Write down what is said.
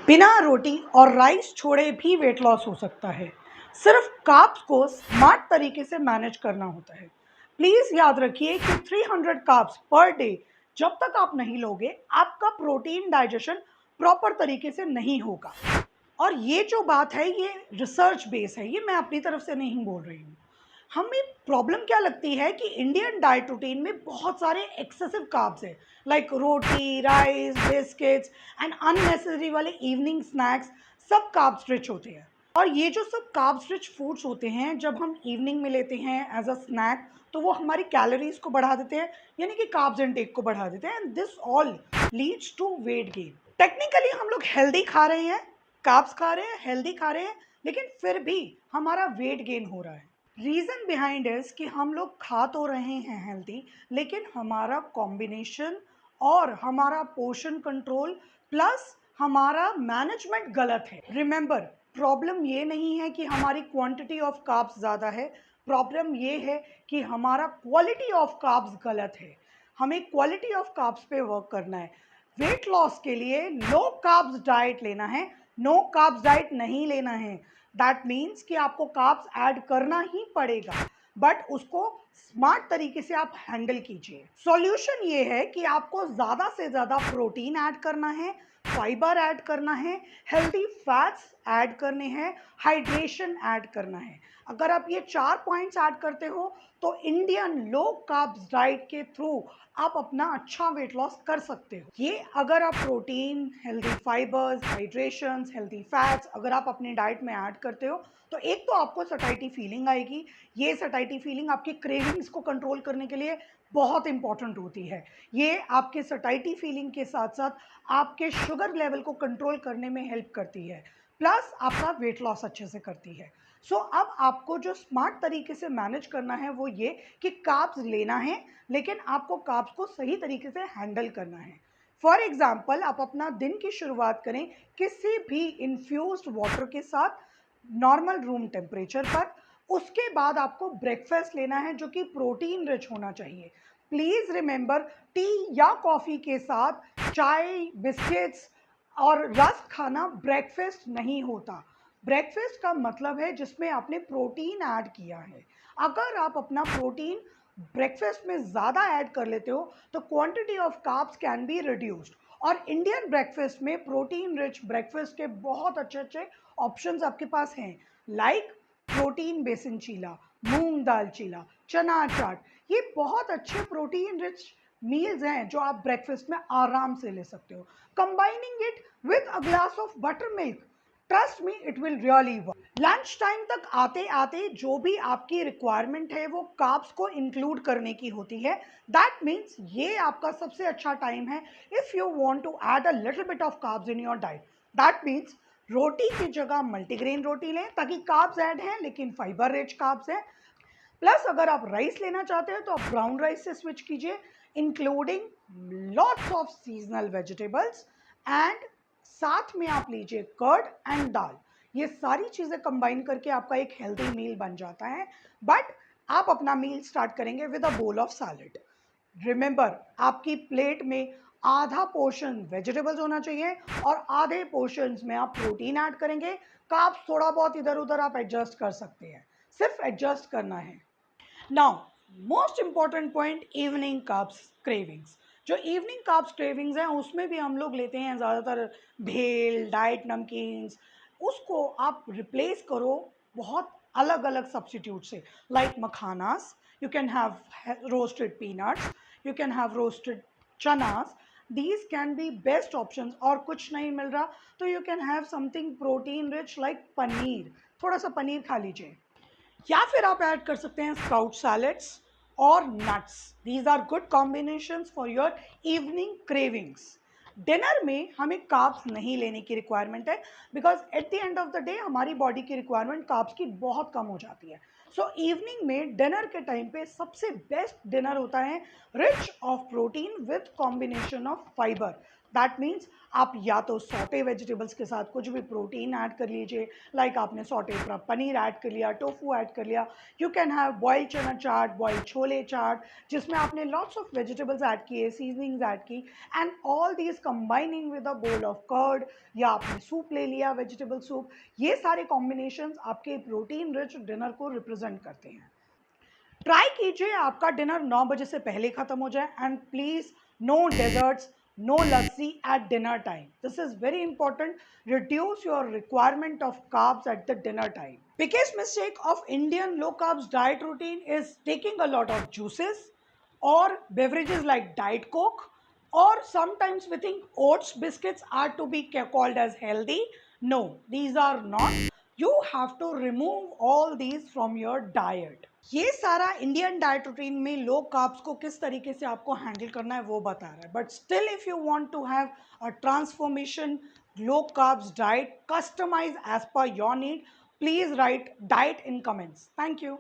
बिना रोटी और राइस छोड़े भी वेट लॉस हो सकता है। सिर्फ कार्ब्स को स्मार्ट तरीके से मैनेज करना होता है। प्लीज़ याद रखिए कि 300 कार्ब्स पर डे जब तक आप नहीं लोगे, आपका प्रोटीन डाइजेशन प्रॉपर तरीके से नहीं होगा। और ये जो बात है, ये रिसर्च बेस है, ये मैं अपनी तरफ से नहीं बोल रही हूँ। हमें प्रॉब्लम क्या लगती है कि इंडियन डाइट रूटीन में बहुत सारे एक्सेसिव कार्ब्स है, like roti, rice, biscuits and unnecessary वाले इवनिंग स्नैक्स, सब कार्ब्स रिच होते हैं। और ये जो सब कार्ब्स रिच फूड्स होते हैं, जब हम इवनिंग में लेते हैं एज अ स्नैक, तो वो हमारी कैलोरीज को बढ़ा देते हैं, यानी कि कार्ब्स इनटेक को बढ़ा देते हैं, and this all leads to weight gain. Technically हम लोग हेल्दी खा रहे हैं, कार्ब्स खा रहे हैं, हेल्दी खा रहे हैं, लेकिन फिर भी हमारा वेट गेन हो रहा है। रीज़न बिहाइंड इज कि हम लोग खा तो रहे हैं हेल्दी, लेकिन हमारा कॉम्बिनेशन और हमारा पोर्शन कंट्रोल प्लस हमारा मैनेजमेंट गलत है। रिमेंबर, प्रॉब्लम ये नहीं है कि हमारी क्वांटिटी ऑफ कार्ब्स ज़्यादा है, प्रॉब्लम ये है कि हमारा क्वालिटी ऑफ कार्ब्स गलत है। हमें क्वालिटी ऑफ कार्ब्स पे वर्क करना है। वेट लॉस के लिए लो कार्ब्स डाइट लेना है, नो कार्ब्स डाइट नहीं लेना है। दैट मीन्स कि आपको कार्ब्स ऐड करना ही पड़ेगा, बट उसको स्मार्ट तरीके से आप हैंडल कीजिए। सॉल्यूशन ये है कि आपको ज़्यादा से ज़्यादा प्रोटीन ऐड करना है, फाइबर ऐड करना है, हेल्दी फैट्स ऐड करने हैं, हाइड्रेशन ऐड करना है। अगर आप ये 4 पॉइंट्स ऐड करते हो, तो इंडियन लो कार्ब्स डाइट के थ्रू आप अपना अच्छा वेट लॉस कर सकते हो। ये अगर आप protein, healthy fibres, hydrations, healthy fats अगर आप अपने डाइट में ऐड करते हो, तो एक तो आपको सटाइटी फीलिंग आएगी। ये सटाइटी फीलिंग आपकी क्रेविंग्स को कंट्रोल करने के लिए बहुत इंपॉर्टेंट होती है। ये आपके सटाइटी फीलिंग के साथ साथ आपके शुगर लेवल को कंट्रोल करने में हेल्प करती है, प्लस आपका वेट लॉस अच्छे से करती है। सो अब आपको जो स्मार्ट तरीके से मैनेज करना है वो ये कि कार्ब्स लेना है, लेकिन आपको कार्ब्स को सही तरीके से हैंडल करना है। फॉर एग्जाम्पल, आप अपना दिन की शुरुआत करें किसी भी इन्फ्यूज्ड वाटर के साथ, नॉर्मल रूम टेम्परेचर पर। उसके बाद आपको ब्रेकफास्ट लेना है जो कि प्रोटीन रिच होना चाहिए। प्लीज़ रिमेंबर, टी या कॉफ़ी के साथ चाय, बिस्किट्स और रस्क खाना ब्रेकफास्ट नहीं होता। ब्रेकफास्ट का मतलब है जिसमें आपने प्रोटीन ऐड किया है। अगर आप अपना प्रोटीन ब्रेकफास्ट में ज़्यादा ऐड कर लेते हो, तो quantity of carbs can be reduced. और इंडियन ब्रेकफास्ट में प्रोटीन रिच ब्रेकफास्ट के बहुत अच्छे अच्छे ऑप्शंस आपके पास हैं, लाइक प्रोटीन बेसन चीला, मूंग दाल चीला, चना चाट। ये बहुत अच्छे प्रोटीन रिच मील्स हैं जो आप ब्रेकफास्ट में आराम से ले सकते हो। Combining it with a glass of butter milk, trust me, it will really work. Lunch time तक आते आते जो भी आपकी रिक्वायरमेंट है वो कार्ब्स को इंक्लूड करने की होती है। दैट मीन्स ये आपका सबसे अच्छा टाइम है if you want to add a little bit of carbs in your diet. That means रोटी की जगह मल्टीग्रेन रोटी लें, ताकि कार्ब्स ऐड हैं लेकिन फाइबर रिच कार्ब्स हैं। प्लस अगर आप राइस लेना चाहते हैं तो आप ब्राउन राइस से स्विच कीजिए, including lots of seasonal vegetables, and साथ में आप लीजिए कर्ड एंड दाल। ये सारी चीज़ें कंबाइन करके आपका एक हेल्दी मील बन जाता है। बट आप अपना मील स्टार्ट करेंगे with a bowl of salad. Remember, आपकी प्लेट में आधा पोर्शन वेजिटेबल्स होना चाहिए और आधे पोर्शंस में आप प्रोटीन ऐड करेंगे। कार्ब्स थोड़ा बहुत इधर उधर आप एडजस्ट कर सकते हैं, सिर्फ एडजस्ट करना है। Now, most important point, evening carbs cravings. जो इवनिंग कार्ब्स क्रेविंग्स हैं उसमें भी हम लोग लेते हैं ज़्यादातर भेल, डाइट नमकीन्स। उसको आप रिप्लेस करो बहुत अलग अलग सब्सिट्यूट से, like makhanas, you can have roasted peanuts, you can have roasted chanas. These can be best options. और कुछ नहीं मिल रहा तो you can have something protein rich like paneer, थोड़ा सा पनीर खा लीजिए। या फिर आप ऐड कर सकते हैं स्प्राउट सैलेड्स और nuts. These are good combinations for your evening cravings. Dinner में हमें कार्ब्स नहीं लेने की रिक्वायरमेंट है, because at the end of the day हमारी बॉडी की रिक्वायरमेंट कार्ब्स की बहुत कम हो जाती है। सो इवनिंग में डिनर के टाइम पे सबसे बेस्ट डिनर होता है rich of protein with combination of fibre. That means आप या तो सॉटे वेजिटेबल्स के साथ कुछ भी प्रोटीन ऐड कर लीजिए, लाइक आपने सॉटे पनीर ऐड कर लिया, टोफू ऐड कर लिया। यू कैन हैव बॉइल्ड चना चाट, बॉइल्ड छोले चाट, जिसमें आपने लॉट्स ऑफ वेजिटेबल्स ऐड किए, सीजनिंग्स ऐड की, and all these combining with a bowl of curd, या आपने सूप ले लिया, वेजिटेबल सूप। ये सारे कॉम्बिनेशंस आपके प्रोटीन रिच डिनर को रिप्रेजेंट करते हैं। ट्राई कीजिए आपका डिनर 9 बजे से पहले खत्म हो जाए, and please no desserts, no lassi at dinner time. This is very important. Reduce your requirement of carbs at the dinner time. Biggest mistake of Indian low carbs diet routine is taking a lot of juices or beverages like Diet Coke, or sometimes we think oats biscuits are to be called as healthy. No, these are not. You have to remove all these from your diet. ये सारा Indian diet routine में low carbs को किस तरीके से आपको handle करना है वो बता रहा है, but still if you want to have a transformation low carbs diet customized as per your need, please write diet in comments. Thank you.